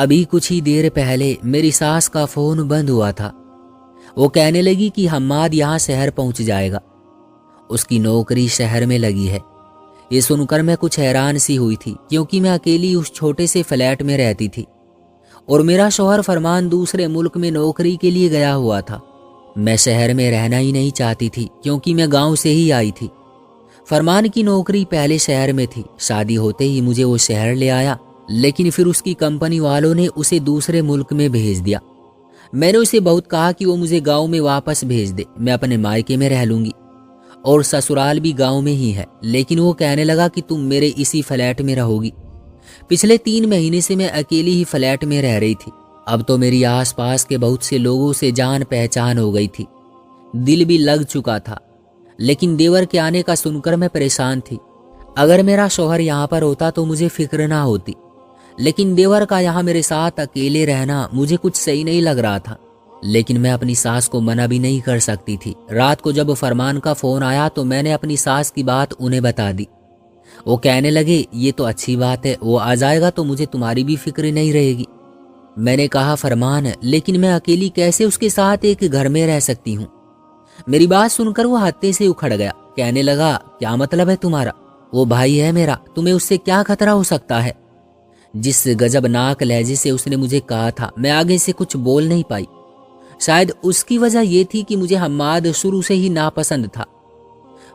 ابھی کچھ ہی دیر پہلے میری ساس کا فون بند ہوا تھا۔ وہ کہنے لگی کہ حماد یہاں شہر پہنچ جائے گا، اس کی نوکری شہر میں لگی ہے۔ یہ سن کر میں کچھ حیران سی ہوئی تھی، کیونکہ میں اکیلی اس چھوٹے سے فلیٹ میں رہتی تھی اور میرا شوہر فرمان دوسرے ملک میں نوکری کے لیے گیا ہوا تھا۔ میں شہر میں رہنا ہی نہیں چاہتی تھی، کیونکہ میں گاؤں سے ہی آئی تھی۔ فرمان کی نوکری پہلے شہر میں تھی، شادی ہوتے ہی مجھے وہ شہر لے آیا، لیکن پھر اس کی کمپنی والوں نے اسے دوسرے ملک میں بھیج دیا۔ میں نے اسے بہت کہا کہ وہ مجھے گاؤں میں واپس بھیج دے، میں اپنے مائکے میں رہ لوں گی اور سسرال بھی گاؤں میں ہی ہے، لیکن وہ کہنے لگا کہ تم میرے اسی فلیٹ میں رہو گی۔ پچھلے 3 مہینے سے میں اکیلی ہی فلیٹ میں رہ رہی تھی۔ اب تو میری آس پاس کے بہت سے لوگوں سے جان پہچان ہو گئی تھی، دل بھی لگ چکا تھا، لیکن دیور کے آنے کا سن کر میں پریشان تھی۔ اگر میرا شوہر یہاں پر ہوتا تو مجھے فکر نہ ہوتی، لیکن دیور کا یہاں میرے ساتھ اکیلے رہنا مجھے کچھ صحیح نہیں لگ رہا تھا، لیکن میں اپنی ساس کو منع بھی نہیں کر سکتی تھی۔ رات کو جب فرمان کا فون آیا تو میں نے اپنی ساس کی بات انہیں بتا دی۔ وہ کہنے لگے یہ تو اچھی بات ہے، وہ آ جائے گا تو مجھے تمہاری بھی فکر نہیں رہے گی۔ میں نے کہا فرمان لیکن میں اکیلی کیسے اس کے ساتھ ایک گھر میں رہ سکتی ہوں؟ میری بات سن کر وہ ہتے سے اکھڑ گیا، کہنے لگا کیا مطلب ہے تمہارا؟ وہ بھائی ہے میرا، تمہیں اس سے کیا خطرہ ہو سکتا ہے؟ جس غضب ناک لہجے سے اس نے مجھے کہا تھا، میں آگے سے کچھ بول نہیں پائی۔ شاید اس کی وجہ یہ تھی کہ مجھے حماد شروع سے ہی ناپسند تھا۔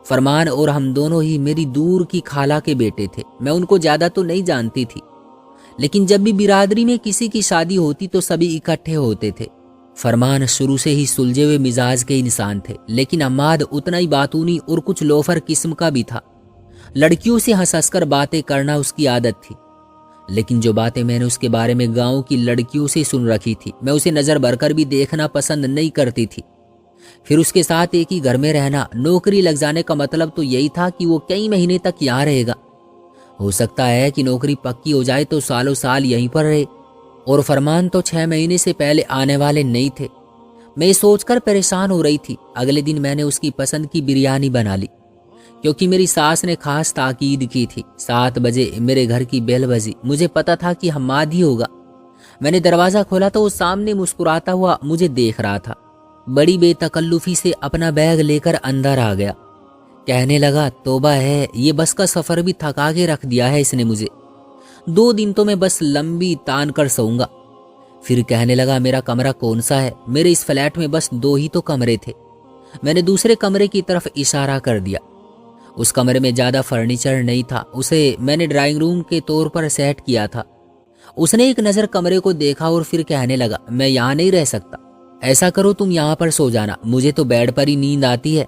فرمان اور ہم دونوں ہی میری دور کی خالہ کے بیٹے تھے، میں ان کو زیادہ تو نہیں جانتی تھی، لیکن جب بھی برادری میں کسی کی شادی ہوتی تو سبھی اکٹھے ہوتے تھے۔ فرمان شروع سے ہی سلجھے ہوئے مزاج کے انسان تھے، لیکن حماد اتنا ہی باتونی اور کچھ لوفر قسم کا بھی تھا۔ لڑکیوں سے ہنس ہنس کر باتیں کرنا اس کی عادت تھی، لیکن جو باتیں میں نے اس کے بارے میں گاؤں کی لڑکیوں سے سن رکھی تھی، میں اسے نظر بھر کر بھی دیکھنا پسند نہیں کرتی تھی۔ پھر اس کے ساتھ ایک ہی گھر میں رہنا، نوکری لگ جانے کا مطلب تو یہی تھا کہ وہ کئی مہینے تک یہاں رہے گا۔ ہو سکتا ہے کہ نوکری پکی ہو جائے تو سالوں سال یہیں پر رہے، اور فرمان تو 6 مہینے سے پہلے آنے والے نہیں تھے۔ میں یہ سوچ کر پریشان ہو رہی تھی۔ اگلے دن میں نے اس کی پسند کی بریانی بنا لی، کیونکہ میری ساس نے خاص تاکید کی تھی۔ 7 بجے میرے گھر کی بیل بجی، مجھے پتا تھا کہ حماد ہی ہوگا۔ میں نے دروازہ کھولا تو وہ سامنے مسکراتا ہوا مجھے دیکھ رہا تھا۔ بڑی بے تکلفی سے اپنا بیگ لے کر اندر آ گیا، کہنے لگا توبہ ہے، یہ بس کا سفر بھی تھکا کے رکھ دیا ہے اس نے مجھے، 2 دن تو میں بس لمبی تان کر سوؤں گا۔ پھر کہنے لگا میرا کمرہ کون سا ہے؟ میرے اس فلیٹ میں بس 2 ہی تو کمرے تھے۔ میں نے دوسرے کمرے کی طرف اشارہ کر دیا۔ اس کمرے میں زیادہ فرنیچر نہیں تھا، اسے میں نے ڈرائنگ روم کے طور پر سیٹ کیا تھا۔ اس نے ایک نظر کمرے کو دیکھا اور پھر کہنے لگا میں یہاں نہیں رہ سکتا، ایسا کرو تم یہاں پر سو جانا، مجھے تو بیڈ پر ہی نیند آتی ہے۔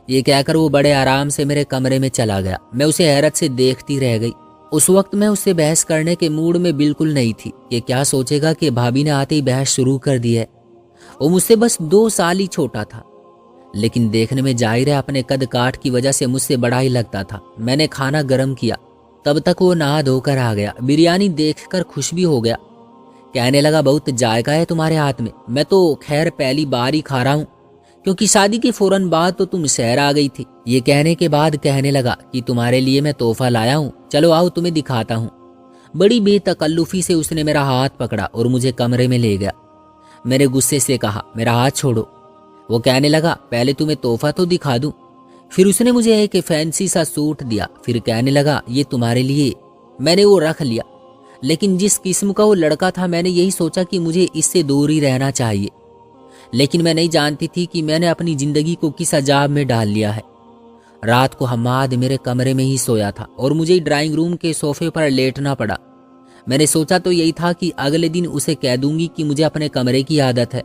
یہ کہہ کر وہ بڑے آرام سے میرے کمرے میں چلا گیا۔ میں اسے حیرت سے دیکھتی رہ گئی۔ اس وقت میں اس سے بحث کرنے کے موڈ میں بالکل نہیں تھی کہ کیا سوچے گا کہ بھابی نے آتے ہی بحث شروع کر دی ہے۔ وہ مجھ سے بس 2 سال ہی چھوٹا تھا، لیکن دیکھنے میں ظاہر ہے اپنے قد کاٹ کی وجہ سے مجھ سے بڑا ہی لگتا تھا۔ میں نے کھانا گرم کیا، تب تک وہ نہا دھو کر آ گیا۔ بریانی دیکھ کر خوش بھی ہو گیا، کہنے لگا بہت ذائقہ ہے تمہارے ہاتھ میں۔ میں تو خیر پہلی بار ہی کھا رہا ہوں، کیونکہ شادی کے فوراً بعد تو تم شہر آ گئی تھی۔ یہ کہنے کے بعد کہنے لگا کہ تمہارے لیے میں تحفہ لایا ہوں، چلو آؤ تمہیں دکھاتا ہوں۔ بڑی بے تکلفی سے اس نے میرا ہاتھ پکڑا اور مجھے کمرے میں لے گیا۔ میں نے غصے سے کہا میرا ہاتھ چھوڑو۔ وہ کہنے لگا پہلے تمہیں تحفہ تو دکھا دوں۔ پھر اس نے مجھے ایک فینسی سا سوٹ دیا، پھر کہنے لگا یہ تمہارے لیے۔ میں نے وہ رکھ لیا، لیکن جس قسم کا وہ لڑکا تھا میں نے یہی سوچا کہ مجھے اس سے دور ہی رہنا چاہیے، لیکن میں نہیں جانتی تھی کہ میں نے اپنی زندگی کو کس عذاب میں ڈال لیا ہے۔ رات کو حماد میرے کمرے میں ہی سویا تھا اور مجھے ڈرائنگ روم کے صوفے پر لیٹنا پڑا۔ میں نے سوچا تو یہی تھا کہ اگلے دن اسے کہہ دوں گی کہ مجھے اپنے کمرے کی عادت ہے،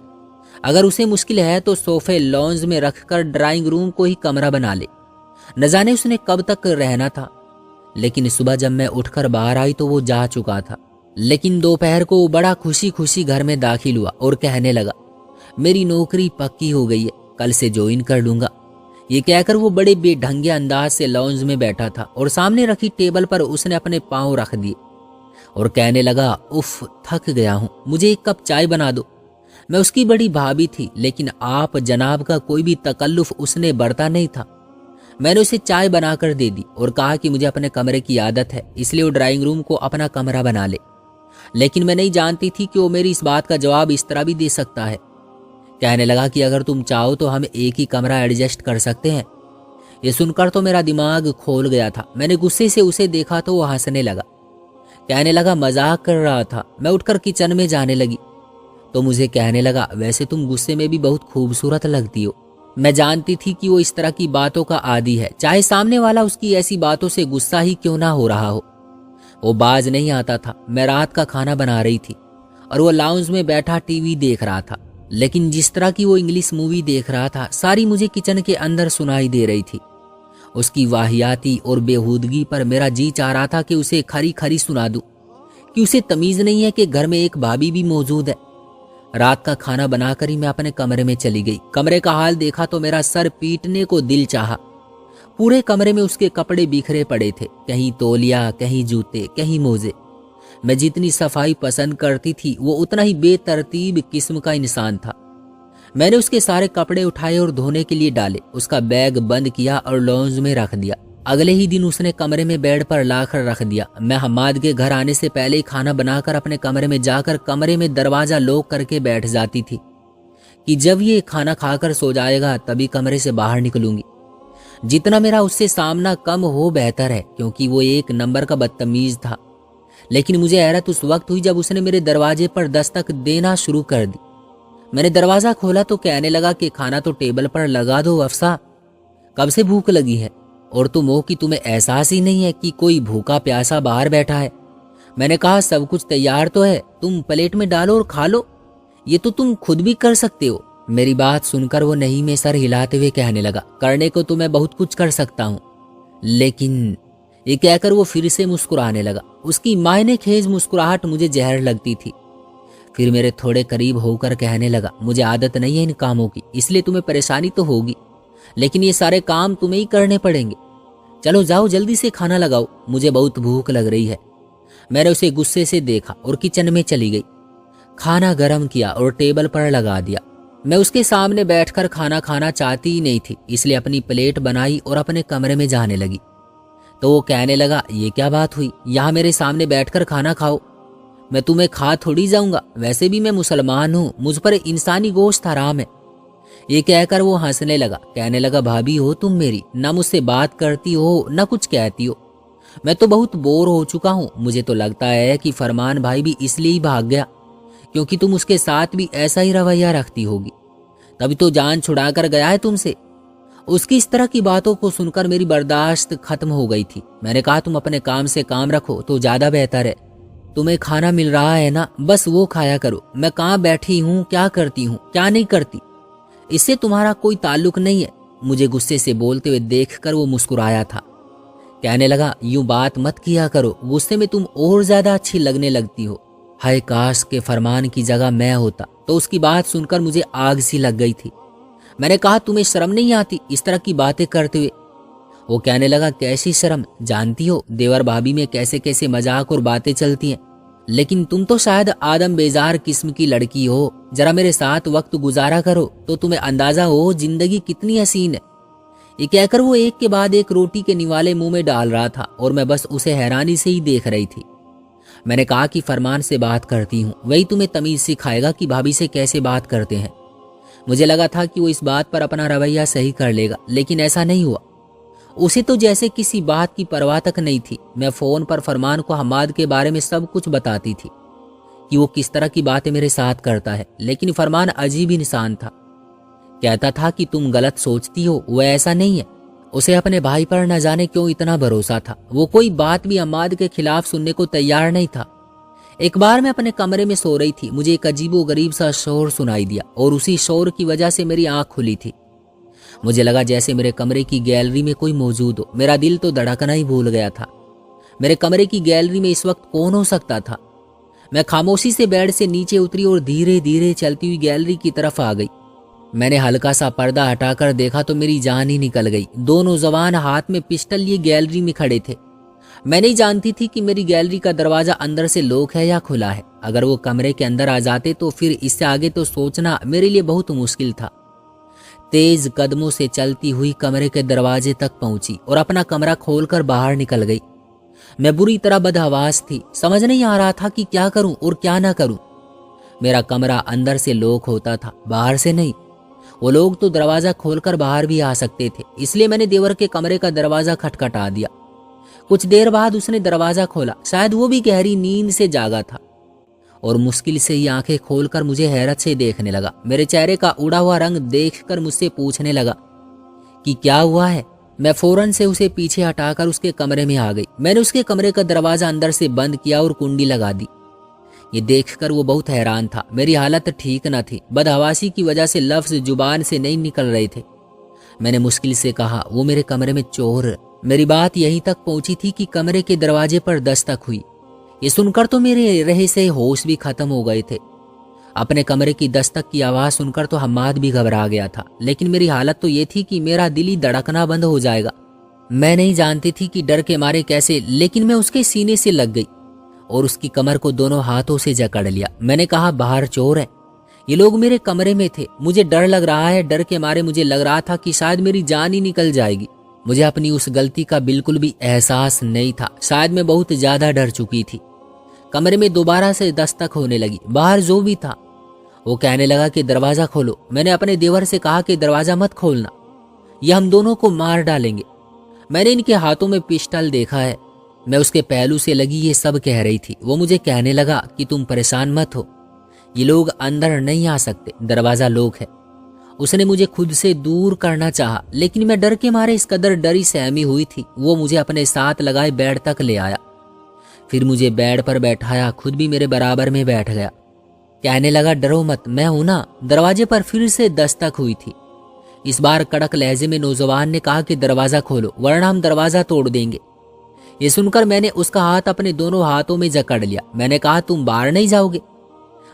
اگر اسے مشکل ہے تو صوفے لانج میں رکھ کر ڈرائنگ روم کو ہی کمرہ بنا لے۔ نہ جانے اس نے کب تک رہنا تھا، لیکن صبح جب میں اٹھ کر باہر آئی تو وہ جا چکا تھا۔ لیکن دوپہر کو وہ بڑا خوشی خوشی گھر میں داخل ہوا اور کہنے لگا میری نوکری پکی ہو گئی ہے، کل سے جوائن کر لوں گا۔ یہ کہہ کر وہ بڑے بے ڈھنگے انداز سے لانج میں بیٹھا تھا اور سامنے رکھی ٹیبل پر اس نے اپنے پاؤں رکھ دیے اور کہنے لگا اف تھک گیا ہوں، مجھے ایک کپ چائے بنا دو۔ میں اس کی بڑی بھابھی تھی، لیکن آپ جناب کا کوئی بھی تکلف اس نے برتا نہیں تھا۔ میں نے اسے چائے بنا کر دے دی اور کہا کہ مجھے اپنے کمرے کی عادت ہے، اس لیے وہ ڈرائنگ روم کو اپنا کمرہ بنا لے۔ लेकिन मैं नहीं जानती थी कि वो मेरी इस बात का जवाब इस तरह भी दे सकता है। कहने लगा कि अगर तुम चाहो तो हम एक ही कमरा एडजस्ट कर सकते हैं। ये सुनकर तो मेरा दिमाग खोल गया था। मैंने गुस्से से उसे देखा तो वो हंसने लगा। कहने लगा मजाक कर रहा था। मैं उठकर किचन में जाने लगी तो मुझे कहने लगा, वैसे तुम गुस्से में भी बहुत खूबसूरत लगती हो। मैं जानती थी कि वो इस तरह की बातों का आदी है, चाहे सामने वाला उसकी ऐसी बातों से गुस्सा ही क्यों ना हो रहा हो। वो बाज नहीं आता था। मैं रात का खाना बना रही थी और वो लाउंज में बैठा टीवी देख रहा था, लेकिन जिस तरह की वो इंग्लिश मूवी देख रहा था सारी मुझे किचन के अंदर सुनाई दे रही थी। उसकी वाहियाती और बेहूदगी पर मेरा जी चाह रहा था कि उसे खरी खरी सुना दूं कि उसे तमीज नहीं है कि घर में एक भाभी भी मौजूद है। रात का खाना बनाकर ही मैं अपने कमरे में चली गई। कमरे का हाल देखा तो मेरा सर पीटने को दिल चाहा। पूरे कमरे में उसके कपड़े बिखरे पड़े थे, कहीं तौलिया, कहीं जूते, कहीं मोजे। मैं जितनी सफाई पसंद करती थी वो उतना ही बेतरतीब किस्म का इंसान था। मैंने उसके सारे कपड़े उठाए और धोने के लिए डाले, उसका बैग बंद किया और लॉन्ज में रख दिया। अगले ही दिन उसने कमरे में बेड पर लाकर रख दिया। मैं हम्माद के घर आने से पहले ही खाना बनाकर अपने कमरे में जाकर कमरे में दरवाजा लॉक करके बैठ जाती थी कि जब ये खाना खाकर सो जाएगा तभी कमरे से बाहर निकलूंगी। जितना मेरा उससे सामना कम हो बेहतर है, क्योंकि वो एक नंबर का बदतमीज था। लेकिन मुझे हैरत उस वक्त हुई जब उसने मेरे दरवाजे पर दस्तक देना शुरू कर दी। मैंने दरवाजा खोला तो कहने लगा कि खाना तो टेबल पर लगा दो अफसा, कब से भूख लगी है और तुम हो कि तुम्हें एहसास ही नहीं है कि कोई भूखा प्यासा बाहर बैठा है। मैंने कहा सब कुछ तैयार तो है, तुम प्लेट में डालो और खा लो, ये तो तुम खुद भी कर सकते हो। मेरी बात सुनकर वो नहीं में सर हिलाते हुए कहने लगा, करने को तो मैं बहुत कुछ कर सकता हूँ, लेकिन ये कहकर वो फिर से मुस्कुराने लगा। उसकी मायने खेज मुस्कुराहट मुझे जहर लगती थी। फिर मेरे थोड़े करीब होकर कहने लगा, मुझे आदत नहीं है इन कामों की, इसलिए तुम्हें परेशानी तो होगी, लेकिन ये सारे काम तुम्हें ही करने पड़ेंगे। चलो जाओ जल्दी से खाना लगाओ, मुझे बहुत भूख लग रही है। मैंने उसे गुस्से से देखा और किचन में चली गई। खाना गर्म किया और टेबल पर लगा दिया। मैं उसके सामने बैठकर खाना खाना चाहती ही नहीं थी, इसलिए अपनी प्लेट बनाई और अपने कमरे में जाने लगी। तो वो कहने लगा, ये क्या बात हुई, यहाँ मेरे सामने बैठकर खाना खाओ, मैं तुम्हें खा थोड़ी जाऊंगा, वैसे भी मैं मुसलमान हूँ, मुझ पर इंसानी गोश्त हराम है। ये कहकर वो हंसने लगा। कहने लगा, भाभी हो तुम मेरी, ना मुझसे बात करती हो ना कुछ कहती हो। मैं तो बहुत बोर हो चुका हूँ। मुझे तो लगता है कि फरमान भाई भी इसलिए ही भाग गया क्योंकि तुम उसके साथ भी ऐसा ही रवैया रखती होगी, तभी तो जान छुड़ा कर गया है तुमसे। उसकी इस तरह की बातों को सुनकर मेरी बर्दाश्त खत्म हो गई थी। मैंने कहा, तुम अपने काम से काम रखो तो ज्यादा बेहतर है। तुम्हें खाना मिल रहा है ना, बस वो खाया करो। मैं कहाँ बैठी हूँ, क्या करती हूँ, क्या नहीं करती, इससे तुम्हारा कोई ताल्लुक नहीं है। मुझे गुस्से से बोलते हुए देखकर वो मुस्कुराया था। कहने लगा, यूं बात मत किया करो, गुस्से में तुम और ज्यादा अच्छी लगने लगती हो। हाय काश के फरमान की जगह मैं होता। तो उसकी बात सुनकर मुझे आग सी लग गई थी। मैंने कहा, तुम्हें शर्म नहीं आती इस तरह की बातें करते हुए? वो कहने लगा, कैसी शर्म, जानती हो देवर भाभी में कैसे कैसे मजाक और बातें चलती हैं, लेकिन तुम तो शायद आदम बेजार किस्म की लड़की हो। जरा मेरे साथ वक्त गुजारा करो तो तुम्हें अंदाजा हो जिंदगी कितनी हसीन है। ये कहकर वो एक के बाद एक रोटी के निवाले मुंह में डाल रहा था और मैं बस उसे हैरानी से ही देख रही थी। मैंने कहा कि फरमान से बात करती हूँ, वही तुम्हें तमीज सिखाएगा कि भाभी से कैसे बात करते हैं। मुझे लगा था कि वो इस बात पर अपना रवैया सही कर लेगा, लेकिन ऐसा नहीं हुआ। उसे तो जैसे किसी बात की परवाह तक नहीं थी। मैं फोन पर फरमान को हम्माद के बारे में सब कुछ बताती थी कि वो किस तरह की बातें मेरे साथ करता है, लेकिन फरमान अजीब इंसान था। कहता था कि तुम गलत सोचती हो, वो ऐसा नहीं है। उसे अपने भाई पर न जाने क्यों इतना भरोसा था। वो कोई बात भी हम्माद के खिलाफ सुनने को तैयार नहीं था। एक बार मैं अपने कमरे में सो रही थी, मुझे एक अजीबो गरीब सा शोर सुनाई दिया और उसी शोर की वजह से मेरी आंख खुली थी। मुझे लगा जैसे मेरे कमरे की गैलरी में कोई मौजूद हो। मेरा दिल तो धड़कना ही भूल गया था। मेरे कमरे की गैलरी में इस वक्त कौन हो सकता था? मैं खामोशी से बेड से नीचे उतरी और धीरे धीरे चलती हुई गैलरी की तरफ आ गई। मैंने हल्का सा पर्दा हटाकर देखा तो मेरी जान ही निकल गई। दो नौजवान हाथ में पिस्टल लिए गैलरी में खड़े थे। मैं नहीं जानती थी कि मेरी गैलरी का दरवाजा अंदर से लॉक है या खुला है। अगर वो कमरे के अंदर आ जाते तो फिर इससे आगे तो सोचना मेरे लिए बहुत मुश्किल था। तेज कदमों से चलती हुई कमरे के दरवाजे तक पहुंची और अपना कमरा खोलकर बाहर निकल गई। मैं बुरी तरह बदहवास थी, समझ नहीं आ रहा था कि क्या करूं और क्या ना करूं। मेरा कमरा अंदर से लॉक होता था, बाहर से नहीं। वो लोग तो दरवाजा खोलकर बाहर भी आ सकते थे, इसलिए मैंने देवर के कमरे का दरवाजा खटखटा दिया। कुछ देर बाद उसने दरवाजा खोला, शायद वो भी गहरी नींद से जागा था और मुश्किल से ही आंखें खोलकर मुझे हैरत से देखने लगा। मेरे चेहरे का उड़ा हुआ रंग देखकर मुझसे पूछने लगा कि क्या हुआ है। मैं फौरन से उसे पीछे हटाकर उसके कमरे में आ गई। मैंने उसके कमरे का दरवाजा अंदर से बंद किया और कुंडी लगा दी। ये देखकर वो बहुत हैरान था। मेरी हालत ठीक न थी, बदहवासी की वजह से लफ्ज जुबान से नहीं निकल रहे थे। मैंने मुश्किल से कहा, वो मेरे कमरे में चोर। मेरी बात यहीं तक पहुंची थी कि कमरे के दरवाजे पर दस्तक हुई। ये सुनकर तो मेरे रहे से होश भी खत्म हो गए थे। अपने कमरे की दस्तक की आवाज़ सुनकर तो हम्माद भी घबरा गया था, लेकिन मेरी हालत तो ये थी कि मेरा दिल ही धड़कना बंद हो जाएगा। मैं नहीं जानती थी कि डर के मारे कैसे, लेकिन मैं उसके सीने से लग गई और उसकी कमर को दोनों हाथों से जकड़ लिया। मैंने कहा, बाहर चोर है। ये लोग मेरे कमरे में थे। मुझे डर लग रहा है। डर के मारे मुझे लग रहा था कि शायद मेरी जान ही निकल जाएगी। मुझे अपनी उस गलती का बिल्कुल भी एहसास नहीं था। शायद मैं बहुत ज्यादा डर चुकी थी। कमरे में दोबारा से दस्तक होने लगी। बाहर जो भी था वो कहने लगा कि दरवाजा खोलो। मैंने अपने देवर से कहा कि दरवाजा मत खोलना, ये हम दोनों को मार डालेंगे। मैंने इनके हाथों में पिस्टल देखा है। मैं उसके पहलू से लगी ये सब कह रही थी। वो मुझे कहने लगा कि तुम परेशान मत हो, ये लोग अंदर नहीं आ सकते, दरवाजा लॉक है। उसने मुझे खुद से दूर करना चाहा, लेकिन मैं डर के मारे इस कदर डरी सहमी हुई थी। वो मुझे अपने साथ लगाए बेड तक ले आया, फिर मुझे बेड पर बैठाया, खुद भी मेरे बराबर में बैठ गया। कहने लगा, डरो मत, मैं हूं ना। दरवाजे पर फिर से दस्तक हुई थी। इस बार कड़क लहजे में नौजवान ने कहा कि दरवाजा खोलो वरना हम दरवाजा तोड़ देंगे। ये सुनकर मैंने उसका हाथ अपने दोनों हाथों में जकड़ लिया। मैंने कहा, तुम बाहर नहीं जाओगे?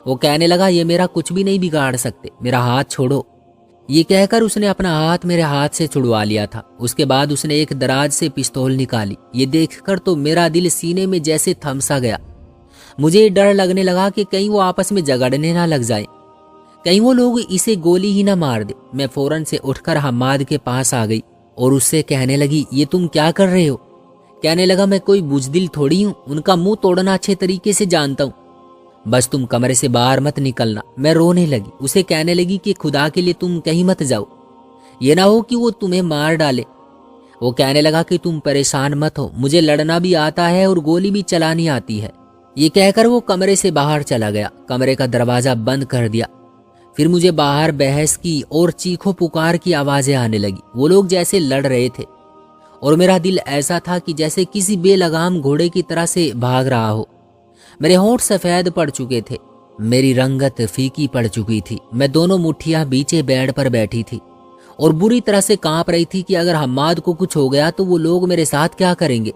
वो कहने लगा, ये मेरा कुछ भी नहीं बिगाड़ सकते, मेरा हाथ छोड़ो। ये कहकर उसने अपना हाथ मेरे हाथ से छुड़वा लिया था। उसके बाद उसने एक दराज से पिस्तौल निकाली। ये देखकर तो मेरा दिल सीने में जैसे थम सा गया। मुझे डर लगने लगा कि कहीं वो आपस में झगड़ने ना लग जाए, कहीं वो लोग इसे गोली ही ना मार दे। मैं फौरन से उठकर हम्माद के पास आ गई और उससे कहने लगी, ये तुम क्या कर रहे हो? कहने लगा, मैं कोई बुजदिल थोड़ी हूँ, उनका मुंह तोड़ना अच्छे तरीके से जानता हूँ, बस तुम कमरे से बाहर मत निकलना। मैं रोने लगी। उसे कहने लगी कि खुदा के लिए तुम कहीं मत जाओ, ये ना हो कि वो तुम्हें मार डाले। वो कहने लगा कि तुम परेशान मत हो, मुझे लड़ना भी आता है और गोली भी चलानी आती है। ये कहकर वो कमरे से बाहर चला गया। कमरे का दरवाजा बंद कर दिया। फिर मुझे बाहर बहस की और चीखों पुकार की आवाजें आने लगी। वो लोग जैसे लड़ रहे थे और मेरा दिल ऐसा था कि जैसे किसी बेलगाम घोड़े की तरह से भाग रहा हो। मेरे होंठ सफेद पड़ चुके थे, मेरी रंगत फीकी पड़ चुकी थी। मैं दोनों मुट्ठियां बीचे बेड पर बैठी थी और बुरी तरह से कांप रही थी कि अगर हम्माद को कुछ हो गया तो वो लोग मेरे साथ क्या करेंगे।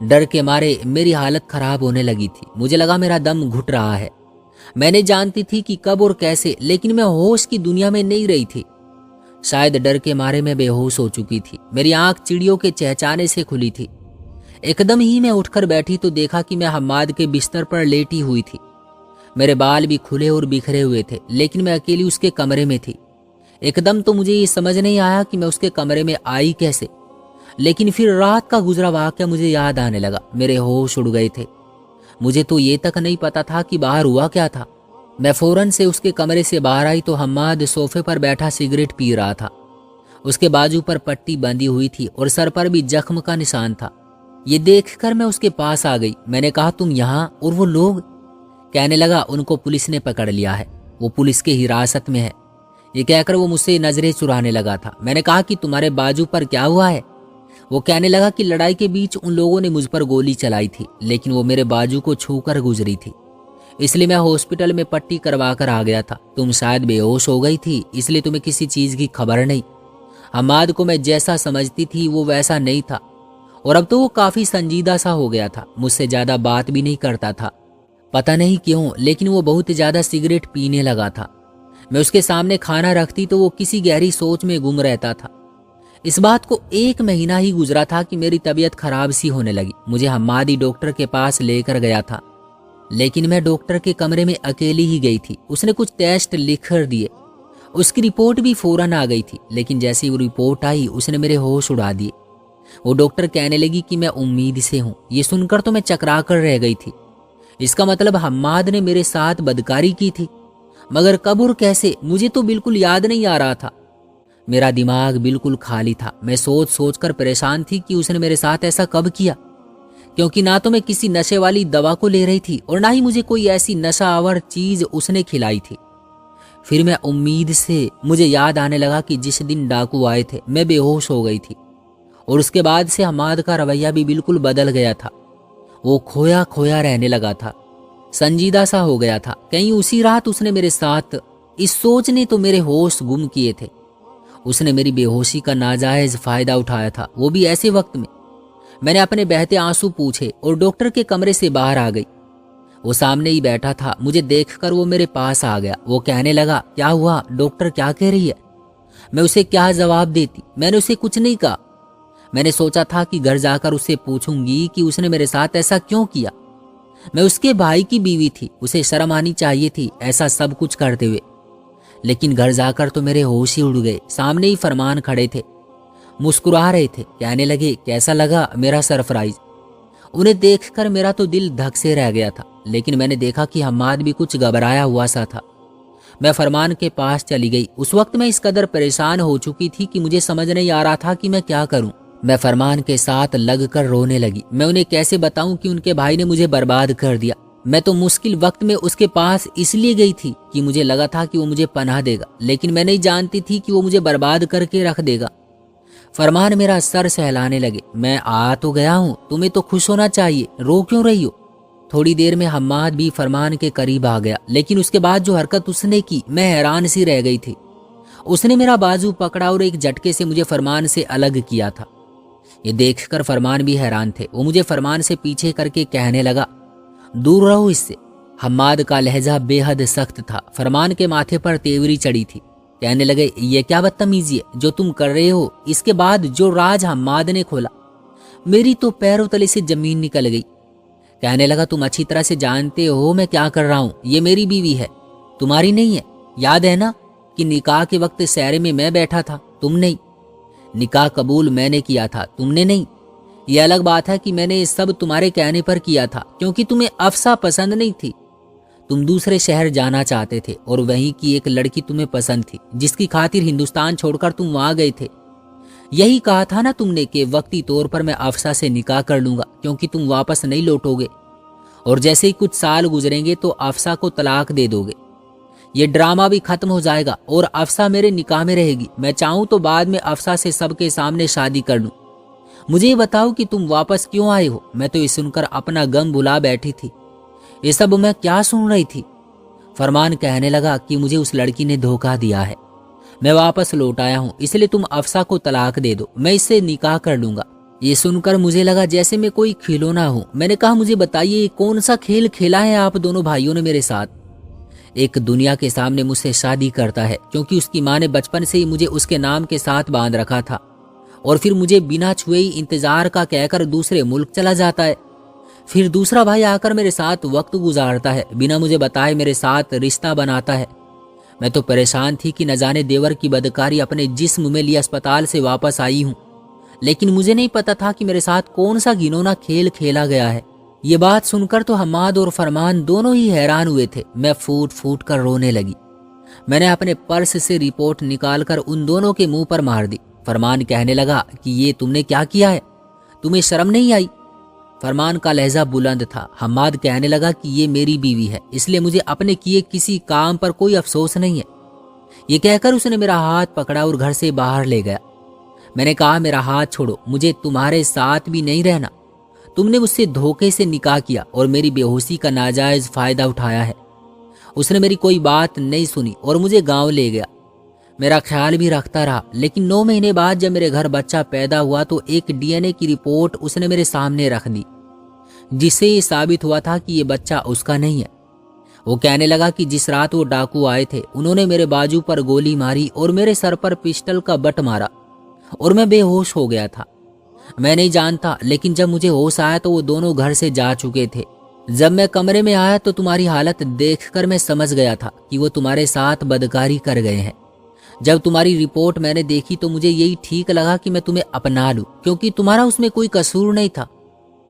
डर के मारे मेरी हालत खराब होने लगी थी। मुझे लगा मेरा दम घुट रहा है। मैंने जानती थी कि कब और कैसे, लेकिन मैं होश की दुनिया में नहीं रही थी। शायद डर के मारे मैं बेहोश हो चुकी थी। मेरी आंख चिड़ियों के चहचाने से खुली थी। एकदम ही मैं उठकर बैठी तो देखा कि मैं हम्माद के बिस्तर पर लेटी हुई थी। मेरे बाल भी खुले और बिखरे हुए थे, लेकिन मैं अकेली उसके कमरे में थी। एकदम तो मुझे ये समझ नहीं आया कि मैं उसके कमरे में आई कैसे, लेकिन फिर रात का गुजरा वाकया मुझे याद आने लगा। मेरे होश उड़ गए थे। मुझे तो ये तक नहीं पता था कि बाहर हुआ क्या था। मैं फौरन से उसके कमरे से बाहर आई तो हम्माद सोफे पर बैठा सिगरेट पी रहा था। उसके बाजू पर पट्टी बंधी हुई थी और सर पर भी जख्म का निशान था। ये देखकर मैं उसके पास आ गई। मैंने कहा, तुम यहाँ और वो लोग? कहने लगा, उनको पुलिस ने पकड़ लिया है, वो पुलिस के हिरासत में है। ये कहकर वो मुझसे नजरें चुराने लगा था। मैंने कहा कि तुम्हारे बाजू पर क्या हुआ है? वो कहने लगा कि लड़ाई के बीच उन लोगों ने मुझ पर गोली चलाई थी, लेकिन वो मेरे बाजू को छूकर गुजरी थी, इसलिए मैं हॉस्पिटल में पट्टी करवा कर आ गया था। तुम शायद बेहोश हो गई थी, इसलिए तुम्हें किसी चीज की खबर नहीं। हम्माद को मैं जैसा समझती थी वो वैसा नहीं था, और अब तो वो काफी संजीदा सा हो गया था। मुझसे ज्यादा बात भी नहीं करता था। पता नहीं क्यों, लेकिन वो बहुत ज्यादा सिगरेट पीने लगा था। मैं उसके सामने खाना रखती तो वो किसी गहरी सोच में गुम रहता था। इस बात को 1 महीना ही गुजरा था कि मेरी तबीयत खराब सी होने लगी। मुझे हम्माद ही डॉक्टर के पास लेकर गया था, लेकिन मैं डॉक्टर के कमरे में अकेली ही गई थी। उसने कुछ टेस्ट लिख कर दिए। उसकी रिपोर्ट भी फौरन आ गई थी, लेकिन जैसी वो रिपोर्ट आई उसने मेरे होश उड़ा दिए। वो डॉक्टर कहने लगी कि मैं उम्मीद से हूँ। ये सुनकर तो मैं चकरा कर रह गई थी। इसका मतलब हम्माद ने मेरे साथ बदकारी की थी, मगर कब और कैसे मुझे तो बिल्कुल याद नहीं आ रहा था। मेरा दिमाग बिल्कुल खाली था। मैं सोच सोच कर परेशान थी कि उसने मेरे साथ ऐसा कब किया, क्योंकि ना तो मैं किसी नशे वाली दवा को ले रही थी और ना ही मुझे कोई ऐसी नशा आवर चीज उसने खिलाई थी। फिर मैं उम्मीद से मुझे याद आने लगा कि जिस दिन डाकू आए थे मैं बेहोश हो गई थी, और उसके बाद से हम्माद का रवैया भी बिल्कुल बदल गया था। वो खोया खोया रहने लगा था, संजीदा सा हो गया था। कहीं उसी रात उसने मेरे साथ, इस सोच ने तो मेरे होश गुम किए थे। उसने मेरी बेहोशी का नाजायज फायदा उठाया था, वो भी ऐसे वक्त में। मैंने अपने बहते आंसू पूछे और डॉक्टर के कमरे से बाहर आ गई। वो सामने ही बैठा था। मुझे देखकर वो मेरे पास आ गया। वो कहने लगा, क्या हुआ, डॉक्टर क्या कह रही है? मैं उसे क्या जवाब देती? मैंने उसे कुछ नहीं कहा। मैंने सोचा था कि घर जाकर उससे पूछूंगी कि उसने मेरे साथ ऐसा क्यों किया। मैं उसके भाई की बीवी थी, उसे शर्म आनी चाहिए थी ऐसा सब कुछ करते हुए। लेकिन घर जाकर तो मेरे होश ही उड़ गए। सामने ही फरमान खड़े थे, मुस्कुरा रहे थे। कहने लगे, कैसा लगा मेरा सरप्राइज? उन्हें देखकर मेरा तो दिल धक से रह गया था। लेकिन मैंने देखा कि हम्माद भी कुछ घबराया हुआ सा था। मैं फरमान के पास चली गई। उस वक्त मैं इस कदर परेशान हो चुकी थी कि मुझे समझ नहीं आ रहा था कि मैं क्या करूं। मैं फरमान के साथ लगकर रोने लगी। मैं उन्हें कैसे बताऊं कि उनके भाई ने मुझे बर्बाद कर दिया। मैं तो मुश्किल वक्त में उसके पास इसलिए गई थी कि मुझे लगा था कि वो मुझे पनाह देगा, लेकिन मैं नहीं जानती थी कि वो मुझे बर्बाद करके रख देगा। फरमान मेरा सर सहलाने लगे। मैं आ तो गया हूँ, तुम्हें तो खुश होना चाहिए, रो क्यों रही हो? थोड़ी देर में हम्माद भी फरमान के करीब आ गया, लेकिन उसके बाद जो हरकत उसने की, मैं हैरान सी रह गई थी। उसने मेरा बाजू पकड़ा और एक झटके से मुझे फरमान से अलग किया था। ये देखकर फरमान भी हैरान थे। वो मुझे फरमान से पीछे करके कहने लगा, दूर रहो इससे। हम्माद का लहजा बेहद सख्त था। फरमान के माथे पर तेवरी चढ़ी थी। कहने लगे, ये क्या बदतमीजी है जो तुम कर रहे हो? इसके बाद जो राज हम्माद ने खोला, मेरी तो पैरों तले से जमीन निकल गई। कहने लगा, तुम अच्छी तरह से जानते हो मैं क्या कर रहा हूँ। ये मेरी बीवी है, तुम्हारी नहीं है। याद है ना कि निकाह के वक्त सहरे में मैं बैठा था, तुम नहीं। निकाह कबूल मैंने किया था, तुमने नहीं। यह अलग बात है कि मैंने ये सब तुम्हारे कहने पर किया था, क्योंकि तुम्हें अफसा पसंद नहीं थी। तुम दूसरे शहर जाना चाहते थे और वहीं की एक लड़की तुम्हें पसंद थी, जिसकी खातिर हिंदुस्तान छोड़कर तुम वहां गए थे। यही कहा था ना तुमने कि वक्ती तौर पर मैं अफसा से निकाह कर लूंगा, क्योंकि तुम वापस नहीं लौटोगे, और जैसे ही कुछ साल गुजरेंगे तो अफसा को तलाक दे दोगे। ये ड्रामा भी खत्म हो जाएगा और अफसा मेरे निकाह में रहेगी। मैं चाहूं तो बाद में अफसा से सबके सामने शादी कर लूं। मुझे ये बताओ कि तुम वापस क्यों आए हो? मैं तो ये सुनकर अपना गम भुला बैठी थी। ये सब मैं क्या सुन रही थी? फरमान कहने लगा कि मुझे उस लड़की ने धोखा दिया है। मैं वापस लौट आया हूँ, इसलिए तुम अफसा को तलाक दे दो, मैं इससे निकाह कर लूंगा। ये सुनकर मुझे लगा जैसे मैं कोई खिलौना हूँ। मैंने कहा, मुझे बताइए कौन सा खेल खेला है आप दोनों भाइयों ने मेरे साथ? एक दुनिया के सामने मुझसे शादी करता है क्योंकि उसकी माँ ने बचपन से ही मुझे उसके नाम के साथ बांध रखा था, और फिर मुझे बिना छुए ही इंतजार का कहकर दूसरे मुल्क चला जाता है। फिर दूसरा भाई आकर मेरे साथ वक्त गुजारता है, बिना मुझे बताए मेरे साथ रिश्ता बनाता है। मैं तो परेशान थी कि न जाने देवर की बदकारी अपने जिस्म में लिए अस्पताल से वापस आई हूँ, लेकिन मुझे नहीं पता था कि मेरे साथ कौन सा घिनौना खेल खेला गया है। ये बात सुनकर तो हम्माद और फरमान दोनों ही हैरान हुए थे। मैं फूट फूट कर रोने लगी। मैंने अपने पर्स से रिपोर्ट निकालकर उन दोनों के मुंह पर मार दी। फरमान कहने लगा कि ये तुमने क्या किया है, तुम्हें शर्म नहीं आई? फरमान का लहजा बुलंद था। हम्माद कहने लगा कि ये मेरी बीवी है, इसलिए मुझे अपने किए किसी काम पर कोई अफसोस नहीं है। ये कहकर उसने मेरा हाथ पकड़ा और घर से बाहर ले गया। मैंने कहा, मेरा हाथ छोड़ो, मुझे तुम्हारे साथ भी नहीं रहना। तुमने मुझसे धोखे से निकाह किया और मेरी बेहोशी का नाजायज फायदा उठाया है। उसने मेरी कोई बात नहीं सुनी और मुझे गांव ले गया। मेरा ख्याल भी रखता रहा, लेकिन 9 महीने बाद जब मेरे घर बच्चा पैदा हुआ तो एक डीएनए की रिपोर्ट उसने मेरे सामने रख दी, जिससे ये साबित हुआ था कि ये बच्चा उसका नहीं है। वो कहने लगा कि जिस रात वो डाकू आए थे, उन्होंने मेरे बाजू पर गोली मारी और मेरे सर पर पिस्टल का बट मारा और मैं बेहोश हो गया था। मैं नहीं जानता, लेकिन जब मुझे होश आया तो वो दोनों घर से जा चुके थे। जब मैं कमरे में आया तो तुम्हारी हालत देखकर मैं समझ गया था कि वो तुम्हारे साथ बदकारी कर गए हैं। جب تمہاری رپورٹ میں نے دیکھی تو مجھے یہی ٹھیک لگا کہ میں تمہیں اپنا لوں، کیونکہ تمہارا اس میں کوئی قصور نہیں تھا۔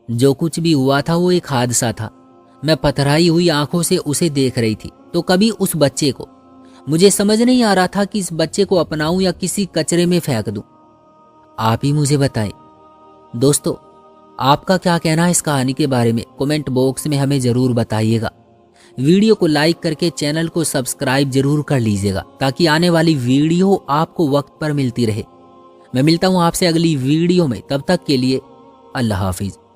جو کچھ بھی ہوا تھا وہ ایک حادثہ تھا۔ میں پتھرائی ہوئی آنکھوں سے اسے دیکھ رہی تھی تو کبھی اس بچے کو۔ مجھے سمجھ نہیں آ رہا تھا کہ اس بچے کو اپناؤں یا کسی کچرے میں پھینک دوں۔ آپ ہی مجھے بتائیں۔ دوستو، آپ کا کیا کہنا ہے اس کہانی کے بارے میں؟ کومنٹ باکس میں ہمیں ضرور بتائیے گا۔ ویڈیو کو لائک کر کے چینل کو سبسکرائب ضرور کر لیجیے گا تاکہ آنے والی ویڈیو آپ کو وقت پر ملتی رہے۔ میں ملتا ہوں آپ سے اگلی ویڈیو میں، تب تک کے لیے اللہ حافظ۔